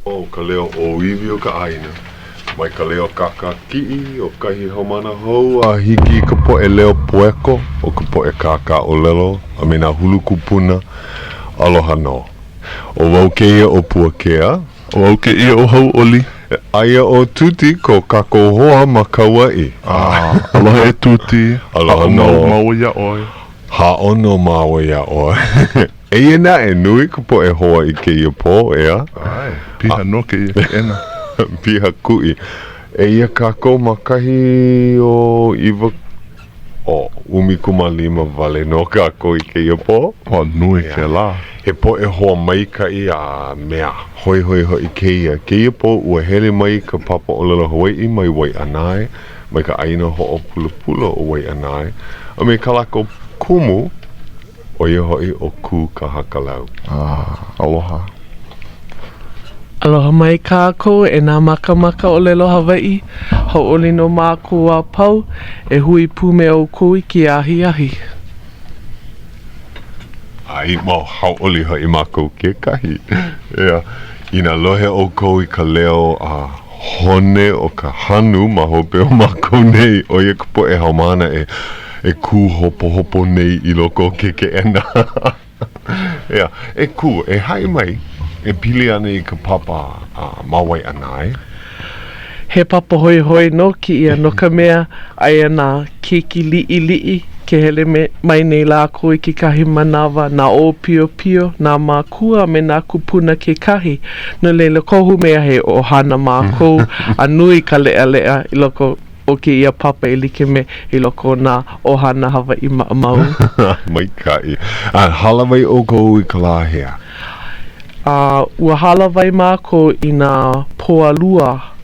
O Ka Leo Hawaiʻi o ka ʻaina. Mai Ka Leo Kahakakiʻi o kahi Haumana hou a hiki ka poʻe leo pueko o ka poʻe kākaʻolelo a me nā hulu kupuna aloha no. O wau keia o Puakea. O wau keia o Hauʻoli. Aia o tuti ko kakohoa ma Kauai. Aloha e tuti. Aloha no. Mau ia oi. Haʻono maua ia oi. Eia na e nui ka poʻe hoa i keia pō ea. Ai, piha no keia ena. Piha kuʻi. Eia kākou makahi o iwa o ʻumikumalima wale no kākou i keia pō. O nui ke la. He poʻe hoa maikaʻi a mea hoi hoi keia. Keia pō ua hele mai ka papa o lelo Hawaiʻi mai Waiʻanae. Mai ka ʻaina hoʻopulapua o Waiʻanae. A me ka lako kumu o ia hoi o Ku Kahakalau. Aloha. Aloha mai kākou e nā makamaka o lelo Hawaiʻi. Hauʻoli no mākou a pau e hui pume o kui ki ahi ahi. Ai mau hauʻoli hoi mākou ke kahi. Ea, ina lohe o kou i ka leo a hone o ka hanu ma hope o mākou nei o ia ka poʻe Haumana e ku hopo nei i loko ke ena. Ea, e ku, e hai mai, e pili ana i ka papa ma Waiʻanae. He papa hoi hoi no ki ia no ka mea aia nā keki liʻi ke hele mai nei lākou i ke kahi manawa nā o pio nā mākua me nā kupuna ke kahi. No leila kohu mea he o hana mākou a nui ka lea i loko o ke ia papa i like me i loko nā ohana Hawaiʻi mau. Mai kai. Halawai o kou i ka lahea. Ua halawai mākou i nā poalua.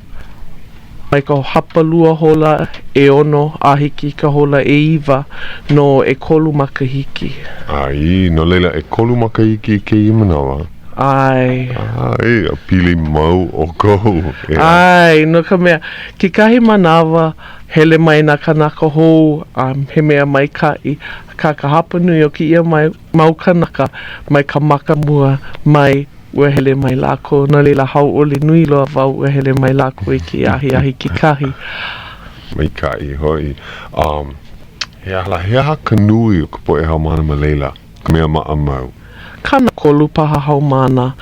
Mai ka hapalua hola e ono a hiki ka hola e iwa no e kolu makahiki. Ai, no leila e kolu makahiki ke i manawa. Ai. Ai, a pili mau o kou. Ai, no ka mea, ki kahi manawa hele mai nā kanaka hou he mea mai kai ka hapanui o ki ia mau kanaka mai ka maka mua mai ua hele mai lākou. No leila hauʻoli nui loa wau ua hele mai lākou i ki ahi ki kahi. Mai kai hoi. He aha kanui o ka poʻe Haumana ma leila. Ka mea maa mau. Kana kolu paha Haumana.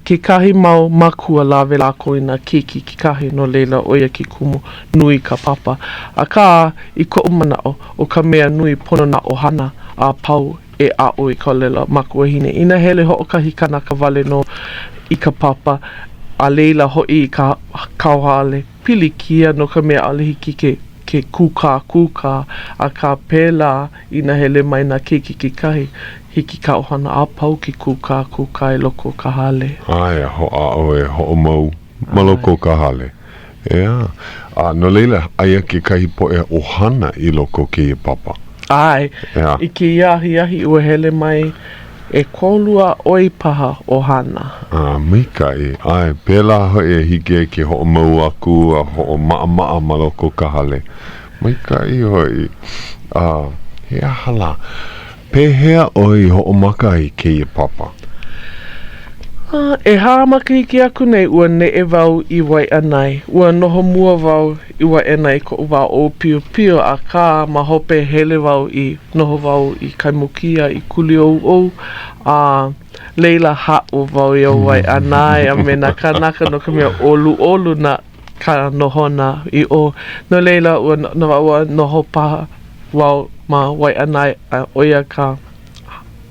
Ke kahi mau makua lawe lākou i nā kiki ki kahi no leila oia ki kumu nui ka papa. A ka i koʻu manao o ka mea nui pono na ohana a pau e a'o i ka lela makua hine. Ina hele hoʻokahi kanaka wale no i ka papa a leila hoʻi i ka kauhale pili kia no ka mea ale hiki ke kuka a ka pēlā ina hele mai nā kiki ki kahi. Hiki ka ohana a pau ki kuka e loko ka hale. Ai, ho a oe, ho o mau, maloko ka hale. Ea. No leila, aia ke kahi poʻe ohana i loko ke i papa. Ai, i ke iahi ua hele mai e kolua oi paha ohana. Mai kai, ai, pēlā hoi e hike ke ho o mau aku a ho o maa maloko ka hale. Mai kai hoi. He ahala. Pehea oi hoʻomaka i keia papa? E hāmaka hiki aku nei ua neʻe wau i Waiʻanae. Ua noho mua wau i Waiʻanae ko uwa o pio a ka ma hope hele wau i noho wau i Kaimukia i kuli ou leila haʻo wau i o Waiʻanae a me nā kanaka no ka mea olu na ka nohona i o. No leila ua noho paha wau ma Waiʻanae oia ka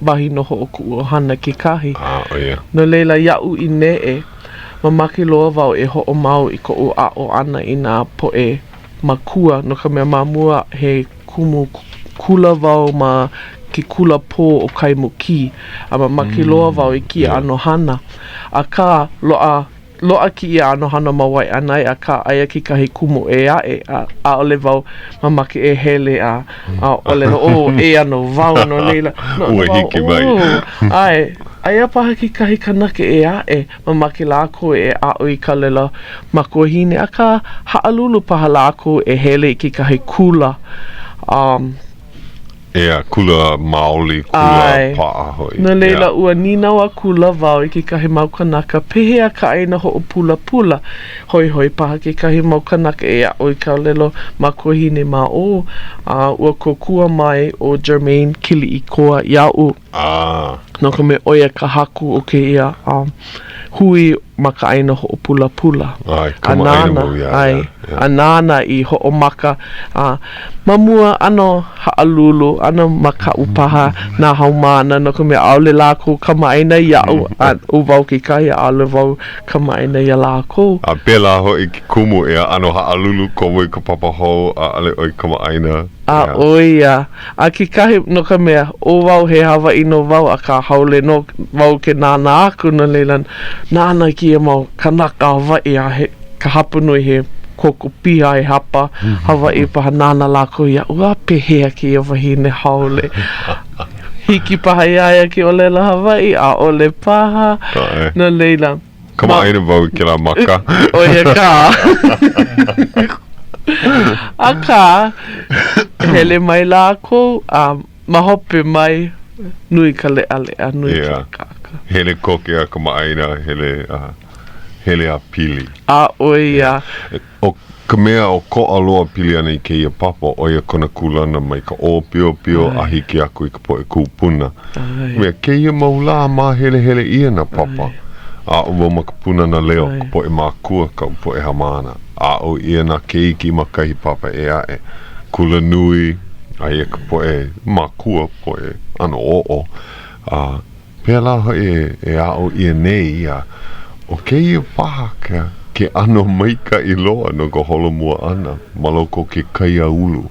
wahi noho o kuʻu ohana ki kahi. Oia. No leila iaʻu i neʻe, mamaki loa wau e hoʻo mau i koʻu aʻo ana i nā poʻe makua no ka mea mamua he kumu kula wau ma ki kula pō o Kaimuki. A mamaki loa wau i ki ano hana. A ka loa ki ia ano hana ma Waiʻanae a ka aia ki kahi kumu e ae a ole wau mamaki e hele a ole no e ano wau no leila ua hiki mai ai aia paha ki kahi kanaka e ae mamaki lākou e a'o i ka lela makua hine a ka ha'alulu paha lākou e hele i ki kahi kula Ea, kula maoli, kula pa'a hoi. No leila ua ninawa kula wau i ke kahi mau kanaka. Pehea ka ʻaina hoʻopulapula. Hoi hoi paha ke kahi mau kanaka e a'o i ka lelo ma kohine ma o. Ua kokua mai o Jermaine Kiliʻi koa ia'u. No ka me oia ka haku o ke ia hui ma ka ʻaina hoʻopulapula. Anana i hoʻomaka. Mamua ano ha'alulu, ano maka upaha na Haumana, no ka mea aole lākou kamaʻaina ia'u o wau ke kai aole wau kamaʻaina ia lākou. A pēlā hoi ki kumu ea ano ha'alulu komo i ka papahou a ale oi kamaʻaina. Oia. A ke kahi no ka mea o wau he Hawaiʻi no wau a ka haole no wau ke nāna aku no leila nāna ki e mau kanaka Hawaiʻi a he ka hapanui he koko piha e hapa Hawaiʻi paha nāna lākou ia ua pehea ki e wahine haole. Hiki paha iaia ki o lela Hawaiʻi a ole paha no leila. Kamaʻaina wau ki la maka. Oia ka. Aka hele mai lākou mahope mai nui ka leʻaleʻa nui ka kaka. Hele koke a kamaʻaina, hele a pili. Oia. O ka mea o ko aloa pili ana i keia papa o ia kona kulana mai ka o pio a hiki aku i ka poe kūpuna. Mea keia maula ma hele ia na papa. A ua ma ka puna na leo ka poe mākua ka poe hamana. A o ia na keiki ma kahi papa e ae. Kula nui a ia ka poe mākua poe ano o. Pēlā hoi e a o ia nei ia. O keia paha ke ano maika i loa no ka holomua ana. Maloko ke kaia ulu.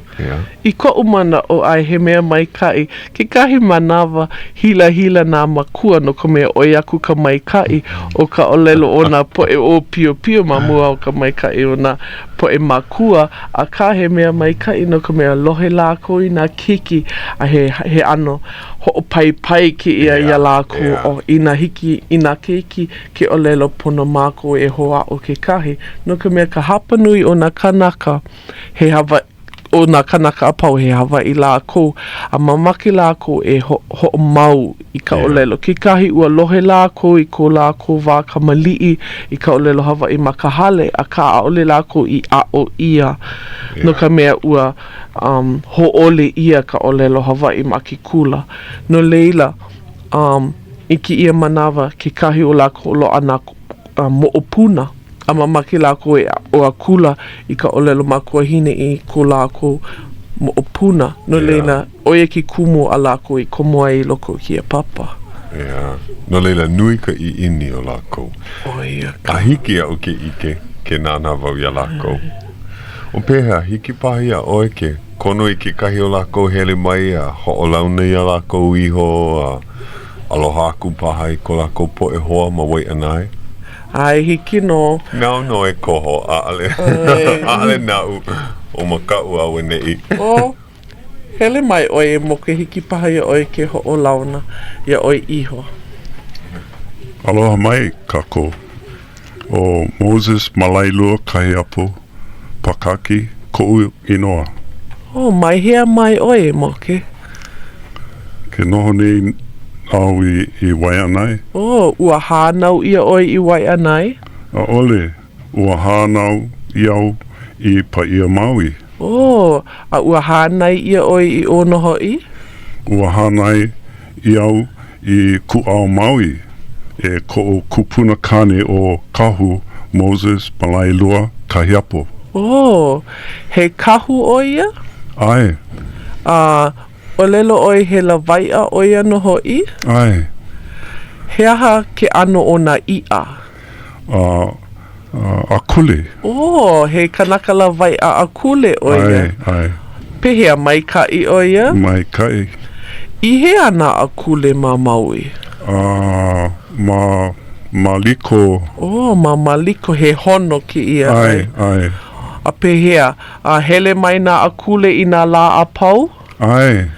I koʻu mana o ai he mea maikai, ke kahi manawa hila nā makua no ka mea oi aku ka maikai o ka olelo o nā poe o pio ma mua o ka maikai o nā poe makua, a ka he mea maikai no ka mea lohe lākou i nā kiki a he ano hoʻopaipai ki ia lākou o ina hiki i nā keiki ke olelo pono mākou e hoa o ke kahi no ka mea ka hapanui o nā kanaka he Hawaiʻi o nā kanaka apau he Hawaiʻi lākou a mamaki lākou e hoʻomau i ka olelo ke kahi ua lohe lākou i ko lākou wā kamaliʻi i ka olelo Hawaiʻi ma ka hale a ka aʻole lākou i a'o ia no ka mea ua hoʻole ia ka olelo Hawaiʻi ma ki kula no leila i ki ia manawa ke kahi o lākou loa ana moʻopuna a mamaki lākou e o a kula i ka olelo makua hine i ko lākou mo o puna no leila oia ki kumu a lākou i komoa i loko ki a papa. No leila nui ka i ini o lākou. Oia. A hiki a o ke ike ke nāna wau ia lākou. O pēhea hiki pahi a oe ke kono i ke kahi o lākou hele mai a hoʻolauna ia lākou iho a aloha aku paha i ko lākou poe hoa ma Waiʻanae. Ai hiki no. No e koho ale nau o makau au nei. Hele mai oi e moke hiki paha ia oi ke hoʻolauna ia oi iho. Aloha mai kako. O Moses Malailua kahi apu Pakaki koʻu inoa. Mai hea mai oi e moke. Ke noho nei au i Waiʻanae. Ua hānau ia oi i Waiʻanae. A ole, ua hānau iau i Paia Maui. A ua hānai ia oi i ono hoʻi? Ua hānai iau i Kuʻau Maui. E koʻu kupuna kane o kahu Moses Malailua kahiapo. He kahu o ia? Ai. O lelo oi he la waiʻa oi ano hoʻi? Ai. He aha ke ano o nā iʻa? Akule. He kanaka la waiʻa akule o ia? Ai. Pehea maikaʻi o ia? Maikaʻi. I he ana akule ma Maui? Ma liko. Ma maliko he hono ki ia. Ai. A pehea, hele mai nā akule i nā lā apau? Ai.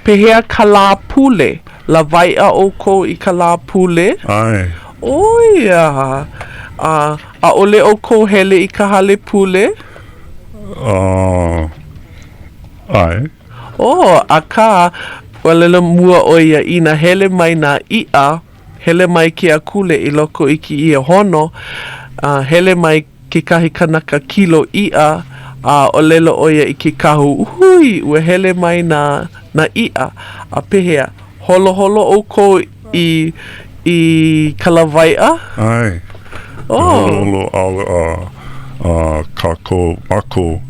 Pehea ka lā pule. La waiʻa o ko i ka lā pule? Ai. Oia. A ole o ko hele i ka hale pule? Ai. Aka, walelo mua o ia ina hele mai na ia, hele mai ke akule I loko I ki ia hono, hele mai ke kahi kanaka kilo ia, o lelo o ia I ke kahu uhui, ua hele mai na ia, a pehea, holo o ko I Kalawaiʻa? Ai. Holo au kako mako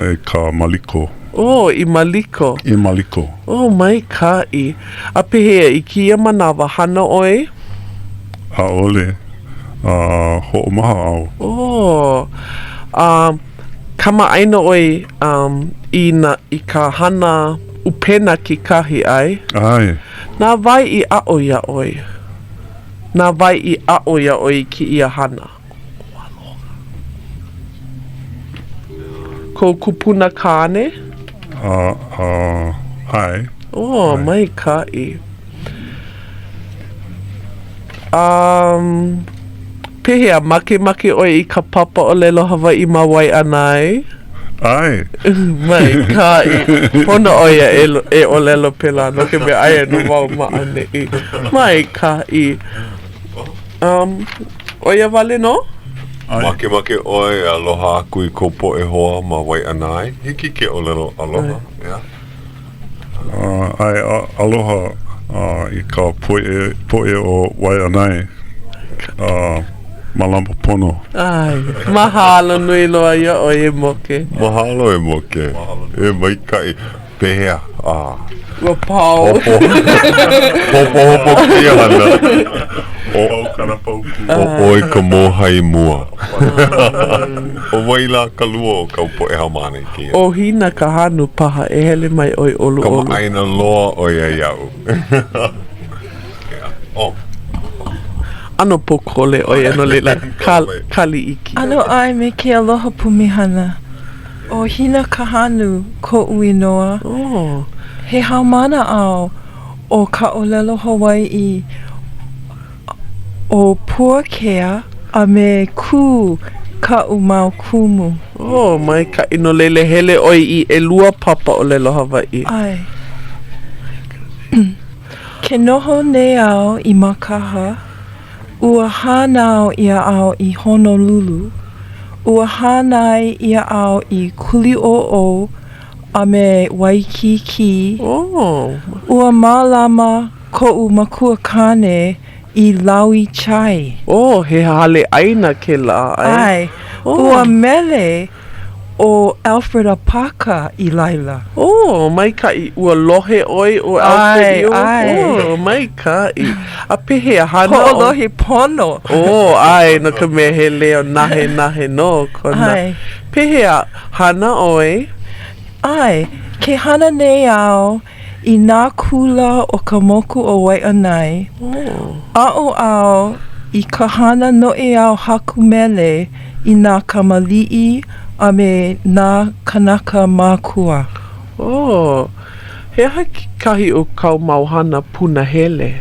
e ka maliko. I maliko. I maliko. Mai kaʻi. A pehea, I kia manawa hana oi? ʻAʻole. Hoʻomaha au. Kamaʻaina oi I ka hana upena ki kahi ai? Ai. Nā vai I a'o ia oi. Nā vai I a'o ia oi ki ia hana. Ko kupuna kāne? Ai. Mai kaʻi. Pehea, make oi I ka papa o lelo Hawaiʻi ma Waiʻanae? Ai. Mai kaʻi. Hona oia e o lelo pela no ke me aia no wau maʻane I. Mai kaʻi. Oia wale no? Make oi aloha aku I ko poʻe hoa ma Waiʻanae. Hiki ke o lelo aloha. Yeah. Ai aloha I ka poʻe o Waiʻanae. Malama pono. Ai, mahalo nui loa ia o e moke. Mahalo e moke. E maikai. Pehea. Ua pau. Hopo kia hana. O oi ka mohai mua. O waila ka lua o kau po e Haumana kia. O Hina Kahanu paha e hele mai oi olu. Kama aina loa o ia iau. Ano pokole oi ano lela Kaliʻi. Ano ai me ke aloha pumihana. O Hina Kahanu ko uinoa. He Haumana au o ka olelo Hawaiʻi o Puakea a me ku ka umau kumu. Mai ka ino lele hele oi I e lua papa o lelo Hawaiʻi. Ai. Ke noho nei au I Makaha. Ua hānau ia au I Honolulu. Ua hānai ia au I Kuliʻoʻo a me Waikiki. Ua mālama koʻu makua kane I Laui Chai. He hale ʻaina ke la. Ai. Ua mele o Alfred Apaka I laila. Mai kaʻi ua lohe oi o Alfred. Mai kaʻi. A pehea hana o... Hoʻolohi pono. Ai, no ka mea he leo nahe no kona. Ai. Pehea hana oi? Ai, ke hana nei au I nā kula o ka moku o Waiʻanae. A'o au I ka hana noʻe au haku mele I nā kamaliʻi a me nā kanaka mākua. He aha kahi o kau mauhana puna hele?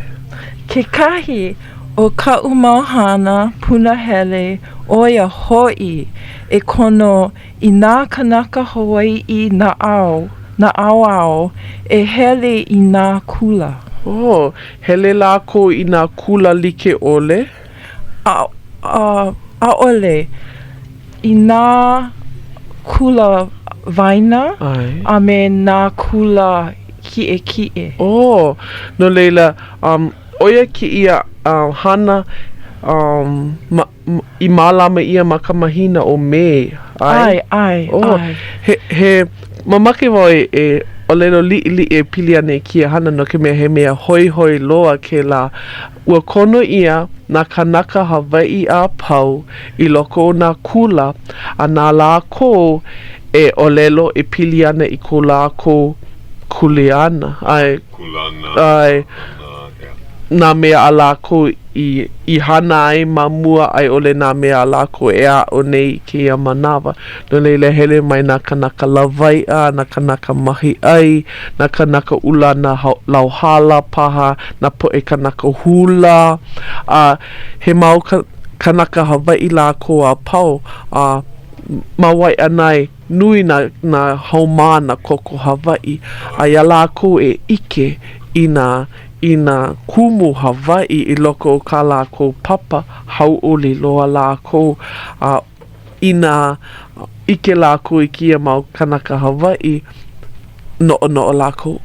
Ke kahi o kau mauhana puna hele oia hoʻi e kono I nā kanaka Hawaiʻi na ao e hele I nā kula. Hele lākou I nā kula like ole? ʻAʻole I nā kula vaina a me nā kula kiʻe. No leila, oia ki ia hana I mālama ia ma ka mahina o me. Ai. He mamake wau e o lelo liʻi e pili ane kia hana no ke mea he mea hoi loa ke la ua kono ia na kanaka Hawaiʻi a pau I loko o nā kula a nā lākou e o lelo e pili ana I ko lākou kuleana. Ai. Nā mea a lākou I hana ai ma mua ai ole nā mea a lākou e a o nei ke ia manawa. No leile hele mai nā kanaka lawaiʻa, nā kanaka mahi ai, nā kanaka ula nā lauhala paha, nā poʻe kanaka hula. He mau kanaka Hawaiʻi lākou a pau. Ma Waiʻanae nui na Haumana koko Hawai'i, a ia lākou e ike i na kumu Hawai'i i loko o ka lākou papa hauʻoli loa lākou a ina ike lākou i kia mau kanaka Hawai'i no lākou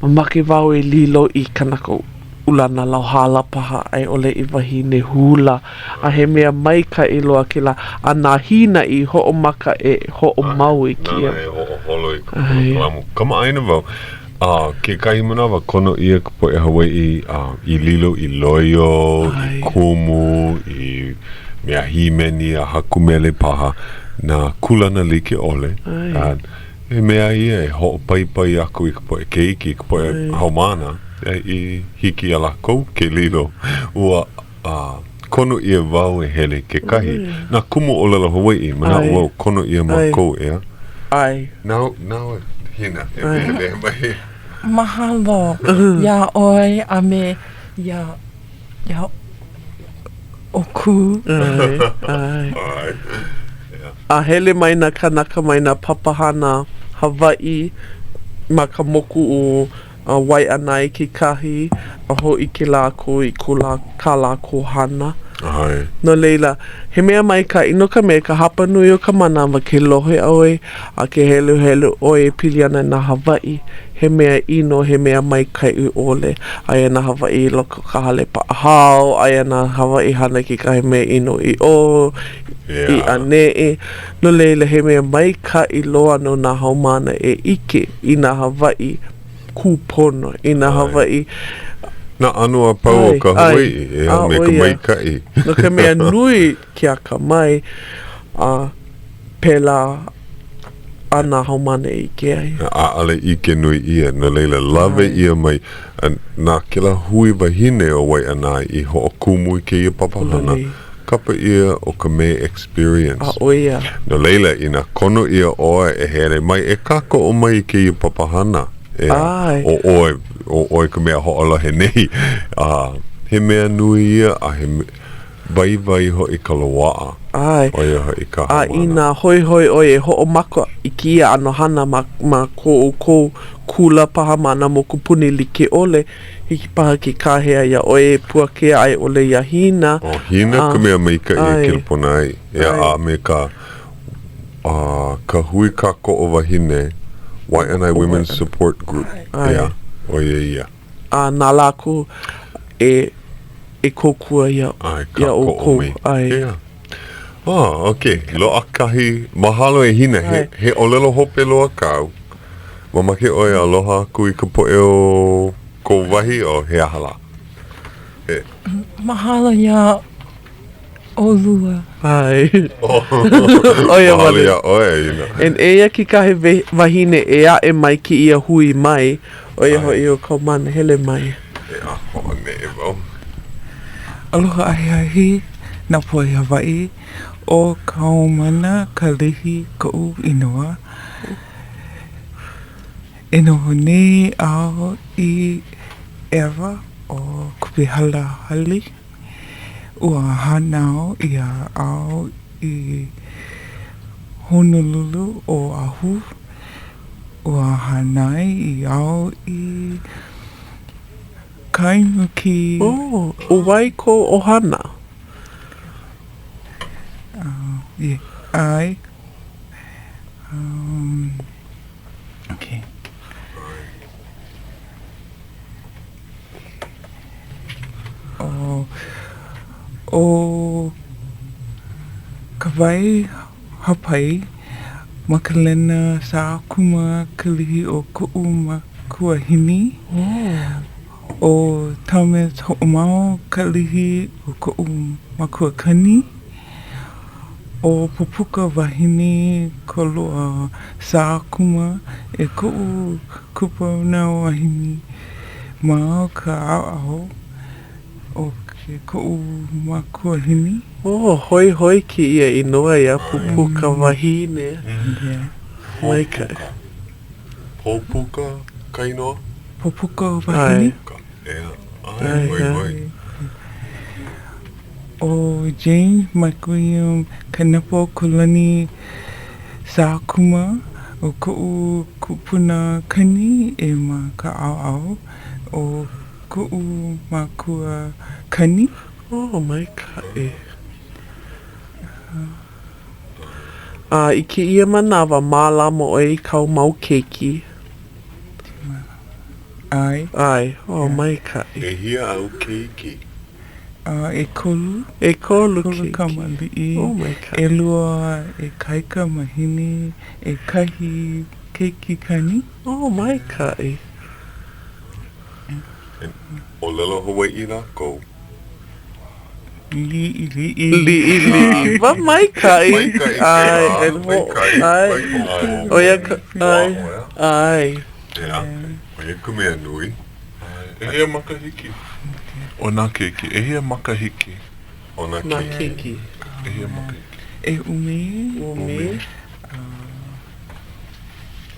mamake wau e lilo i kanaka ulana lauhala paha ai ole i wahine hula a he mea maika i loa ke la a nā hina i hoʻomaka e hoʻomau i kia e hoʻoholo i kalamu kama aina wau ke kahi manawa kono ia ka poʻe Hawai'i i lilo i loio i kumu i mea himeni a hakumele paha na kulana like ole e mea ia e hoʻopaipai aku i ka poʻe keiki i ka poʻe Haumana i hiki a lākou ke lilo ua kono ia wau e hele ke kahi na kumu o lala Hawai'i mana ua kono ia mākou ea now hina e hele mai mahalo ia oi a me ia oku a hele mai na kanaka mai na papahana Hawai'i ma ka moku o Waiʻanae ki kahi a ho i ke lākou i ka lākou hana no leila he mea mai ka ino ka mea ka hapa nui o ka manawa ke lohe oe a ke hele oe pili ana na Hawai'i he mea ino he mea mai ka i ole aia na Hawai'i loko ka hale paahao aia na Hawai'i hana ki ka he mea ino i i ane no leila he mea mai ka i loa no na Haumana e ike i na Hawai'i kupono i na Hawai'i na anua pau o ka Hawai'i me ka maikai no ka mea nui ki a ka mai pela ana Haumana i ke ai ale ike nui ia na leila lave ia mai na kila hui wahine o Waiʻanae i hoʻokumu i ke ia papahana kapa ia o ka me experience na leila ina kono ia oe e here mai e kako o mai i ke ia papahana o oi ka mea hoʻolohe nei he mea nui ia a he vai ho i ka loaʻa oia ho i ka Haumana ina hoi oi e hoʻomaka i kia ano hana ma ko kula paha mana mo kupuni like ole hiki paha ki kahea ia oe puakea ai ole ia hina hina ka mea maika i kilpona ai a me ka hui kako o wahine Waiʻanae Women's Support Group. Oia ia. Nā lākou e kokua ia o kou. Okay. Loa kahi mahalo e hina. He olelo hope loa kau. Mamake oi aloha aku i ka poʻe o kou wahi o he ahala. Mahalo ia Olua. Oia wale. En eia ki kahe wahine e a e mai ki ia hui mai. Oia hoi o kau mana hele mai. Aloha ahiahi na poi Hawai'i o kau mana kalihi kou inoa. E noho nei ao i ewa o kupihala hali. Ua hanao i a ao i Honolulu o Ahu. Ua hanai i ao i Kaimuki. O waiko o hana. Ai. Okay. O ka wai hapai ma Kalena sa kuma kalihi o kuʻu ma kuahini. O Thomas hoʻomau kalihi o kuʻu ma kuakani. O pupuka wahine ko loa sa kuma e kuʻu kupa na wahine ma ka ao o ke kuʻu ma kuahini. Hoi ki ia inoa ia pupuka wahine. Maikai. Pupuka kainoa? Pupuka wahine. O James McWilliam Kanapo Kulani Sākuma o ko'u kupuna kani e ma ka au o ko'u makua kani. Oh, mai kai. I ke ia manawa mālama o i kau mau keiki. Ai. Ai, oh, mai kai. E hia au keiki. E kolu. E kolu Kolu keiki. kamali'i. Oh, mai kai. E lua, e kaika mahini, e kahi keiki kani. Oh, mai kai. O lelo Hawai'i lākou. Li'i. Ma mai kai. Mai kai. Ai, and Mai kai. ai. Mai Oia, ai. Ai. Ea, oia kumea nui. E hea makahiki. O nā keiki. E hea makahiki. O nā Nā keiki. keiki. E hea makahiki. E ume. Umi.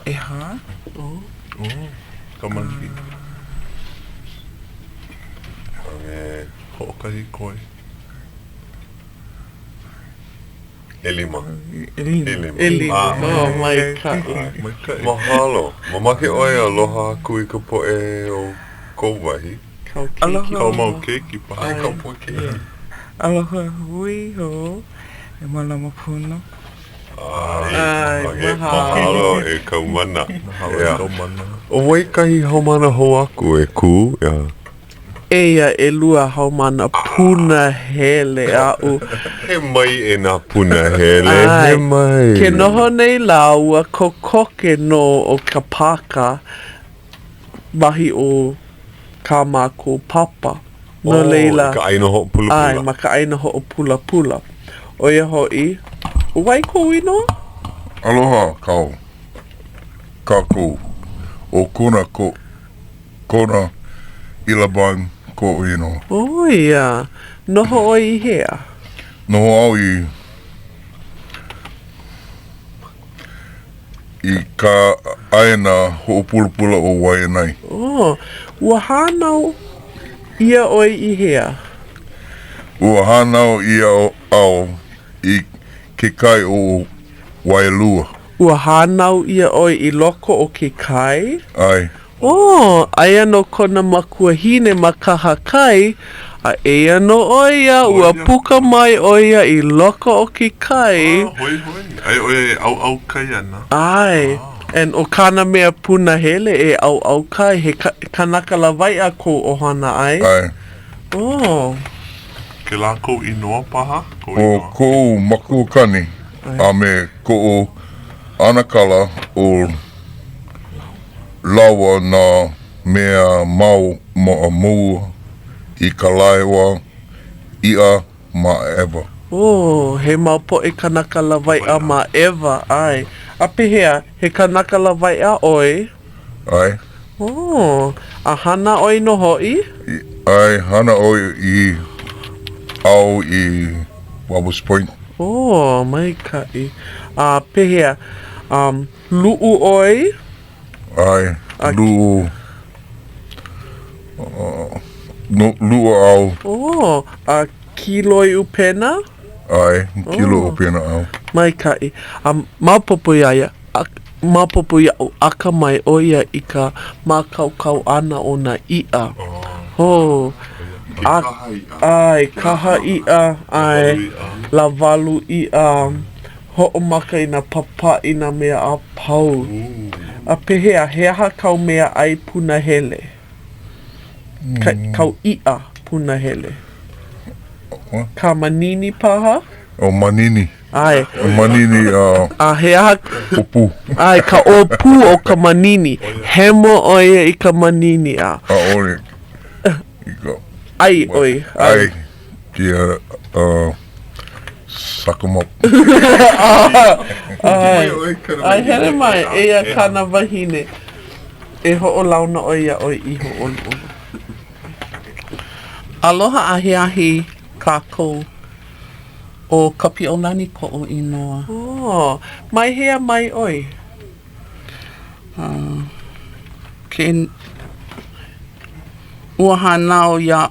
E ha. Oh. Oh, kamali'i. E Ho'okahi koe. Elima. Elima. Elima. Oh, mai kai. Mai kai. Mahalo. Mamake oe aloha aku I ka poe o kou wahi. Kau Aloha. keiki. Kau mau keiki paha. Ai ka poe ke. Aloha hui ho. E malama puna. Ai, mahalo e kaumana. Mahalo Ea. kau mana. O waikahi haumana hou aku e ku. Eia e lua haumana puna hele a'u. He mai e nā puna hele. Ai, He mai. Ke noho nei la ua kokoke no o ka paka mahi o ka mākou papa. No leila. Ka ʻaina hoʻopulapua. Ai, ma ka ʻaina hoʻopulapula. Oia hoʻi. Wai kou ino? Aloha, kau. Kākou. O Kona Ilaban ko ino. Oh ia. Noho o I hea. Noho au I ka ʻaina hoʻopulapula o Waiʻanae. Oh, ua hānau ia oi I hea. Ua hānau ia au I ke kai o Wailua. Ua hānau ia oi I loko o ke kai. Ai, Oh, aia no kona makuahine ma kahakai, a eia no oia, ua puka mai oia I loko o ke kai. Hoi. Ai oe au kai ana. Ai, and o kana mea puna hele e au kai, he kanaka la vai a ko o hana ai. ai. Oh, Ke lākou inoa paha. Ko O inoa. kou makukani, a me ko anakala o lawa na mea mau mua I ka laiwa ia ma eva. oh, he mau po e kanaka la vai a ma eva, ai. A pehea, he kanaka la vai a oi. Ai, Oh, a hana oi no hoi? ai hana o I au I Wabus Point. Oh, mai kai. Pehea, lu'u oi? Ai, Ak- lu'u lu'u au, Oh, kiloi upena? ai, kilo Oh. o pena au. Mai kai. Mapopo iaia. Mapopo ia o aka mai oia I ka makaukau ana o na ia. Oh, Ke a- kaha i a. ai, kaha ia, ai, la walu ia, ho'omaka I na papa I na mea a pau. A pehea, he aha kau mea ai puna hele. Kau ia puna hele. What? Ka manini paha? O manini, Ai, o manini he aha, upu, ai, ka opu o ka manini. Hemo oia I ka manini a. ore. Ika, Ai, oi. ai, kia sakamop. Ai, here mai, eia kana wahine. E ho'o launa oia oi I ho'o. Aloha ahi kākou o Kapiʻolani ko o inoa. Oh, mai hea mai oi. Ke ua hanao ia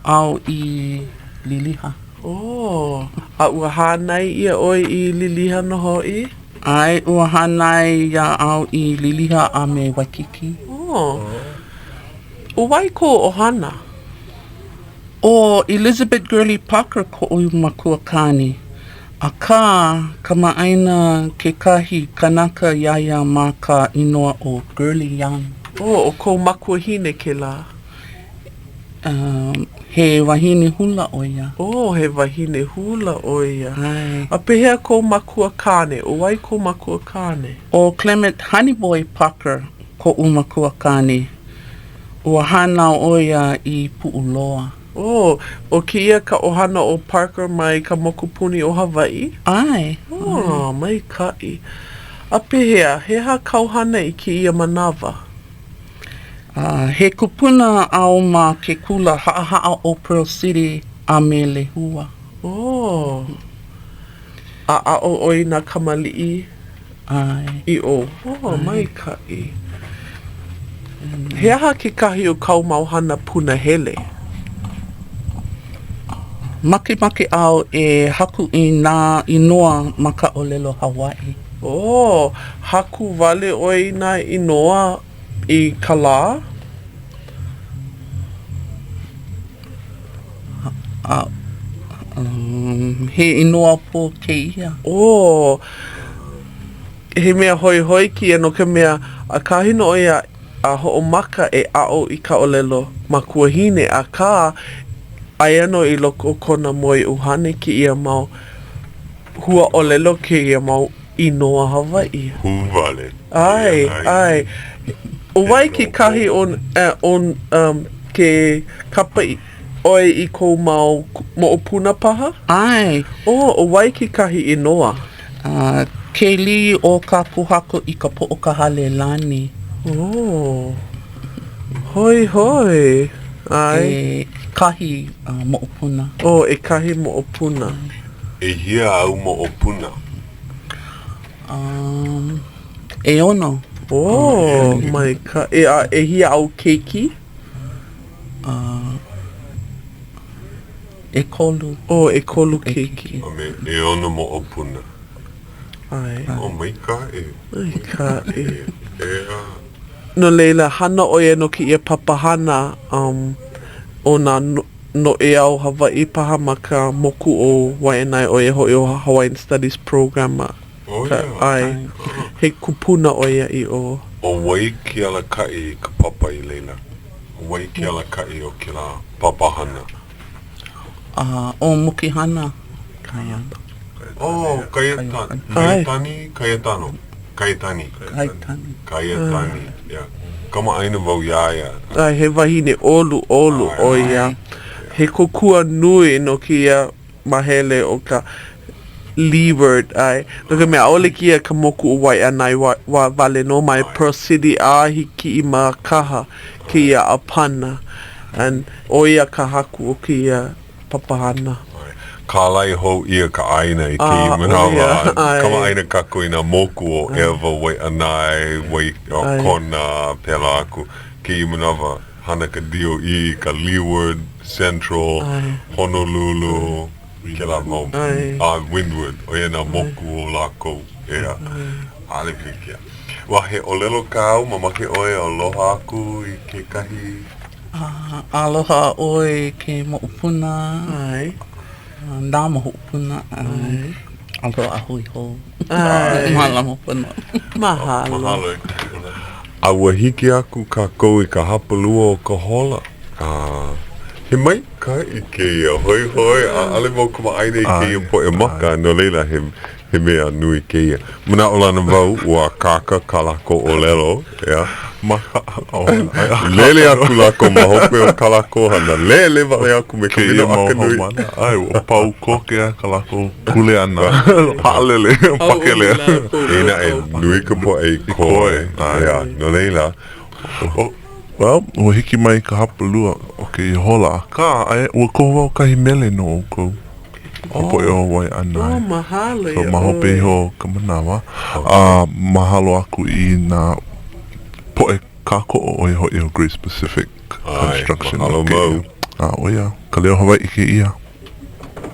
au I liliha. Oh, a ua hānai ia oi I liliha no hoi? Ai, ua hanai ia au I liliha a me Waikiki. Oh. Uwai ko ohana? O Elizabeth Gurley Parker ko o makuakani. A ka maaina ke kahi kanaka iaia ma ka inoa o Gurley Young. Oh, o ko makuahine ke la. He wahine hula o ia. Oh, he wahine hula o ia. Ai. A pehea ko makuakane, uwai ko makuakane. O Clement Honeyboy Parker ko o makuakani. Ua hana o ia I Puʻuloa. Oh, o kia ka ohana o Parker mai ka mokupuni o Hawai'i? Ai. Oh, mai kai. A pehea, he ha kauhana I ki ia manawa? He kupuna au ma ke kula haa o Pearl City a me lehua. Oh. A o oi na kamali'i? Ai. I o. Oh, mai kai. He aha ke kahi o kau mauhana puna hele? Make au e haku I nā inoa ma ka olelo Hawaii. Oh, haku wale oi na inoa I ka lā? He inoa po ke ia. Oh, he mea hoi hoi ki no ke mea a kahino o ia a ho'omaka e a'o I ka olelo ma kuahine a ka ai ano I loko o kona moi uhane ki ia mau hua olelo ki ia mau inoa Hawai'i. Huvale. Ai. O wai ki kahi on ke kapai oi I kou mau mo'opuna paha? Ai. O wai ki kahi inoa? Ke li o ka puhako I ka po'okahale lani. Oh. Hoi. Ai. E kahi mo'opuna. Oh, e kahi mo'opuna. E hia au mo'opuna. E ono. Oh, mai ka. E hia au keiki? E kolu. Oh, e kolu keiki. O me e ono mo'opuna. Ai. O mai ka e. Mai ka e. Ea. No leila, hana oia no ki ia papahana o nā no e au Hawai'i paha ma ka moku o Waiʻanae oia hoi o Hawaiian Studies Program. Oh, Ai. He kupuna oia I o. O wai ki ala kai ka papa I leila. O wai ki ala kai o ki la papahana. O mukihana. Kaya. Oh, kaiatani. Kaiatano. Kaiatani. Kaiatani. Yeah. Kama aina wau iaia. Ai, he wahine olu o ia. He kokua nui no kia mahele o ka leeward ai. No ka mea ole kia ka moku o Waiʻanae wa wale no mai Pearl City a hiki I ma kaha kia apana. And o ia ka haku o kia papahana. Kālai hou ia ka ʻaina I ki manawa. Ai. Kama ʻaina kako I nā moku o Eva, Waiʻanae, Kona, pēla aku. Ki manawa, hana ka DOE, ka Leeward, Central, Honolulu, ke la mau. Windward, o ia nā moku o lākou. Ea, ale pikia. Wa he olelo kāu, mamake oe aloha aku I ke kahi. Aloha oi ke mo'opuna. Ai. Nā mo'opuna. Aloha hui ho. Ai. Mahalo mo'opuna. Mahalo. Mahalo. A ua hiki aku kākou I ka hapalua o ka hola. He mai ka I ke ia hoi. Ale mau kuma aina I ke ia po e maka. No leila he mea nui ke ia. Mana o lana wau ua kaka ka lako o lelo. Yeah. Lele aku lako ma hope o ka lako hana. Lele vale aku me ka mino aka nui. Ai, o pau kokea ka lako kule ana. Haalele, pakele. Ina e nui ka po e koe. Yeah. No leila. Well, ua hiki mai ka hapalua o ke hola. Ka, ua kohu au kahi mele no o kou. Opo e o Waiʻanae. Oh, mahalo. So mahope iho ka manawa. Mahalo aku I nā poe kako o iho Grace Pacific Construction. Mahalo mau. Oia, Ka Leo Hawaiʻi ke ia.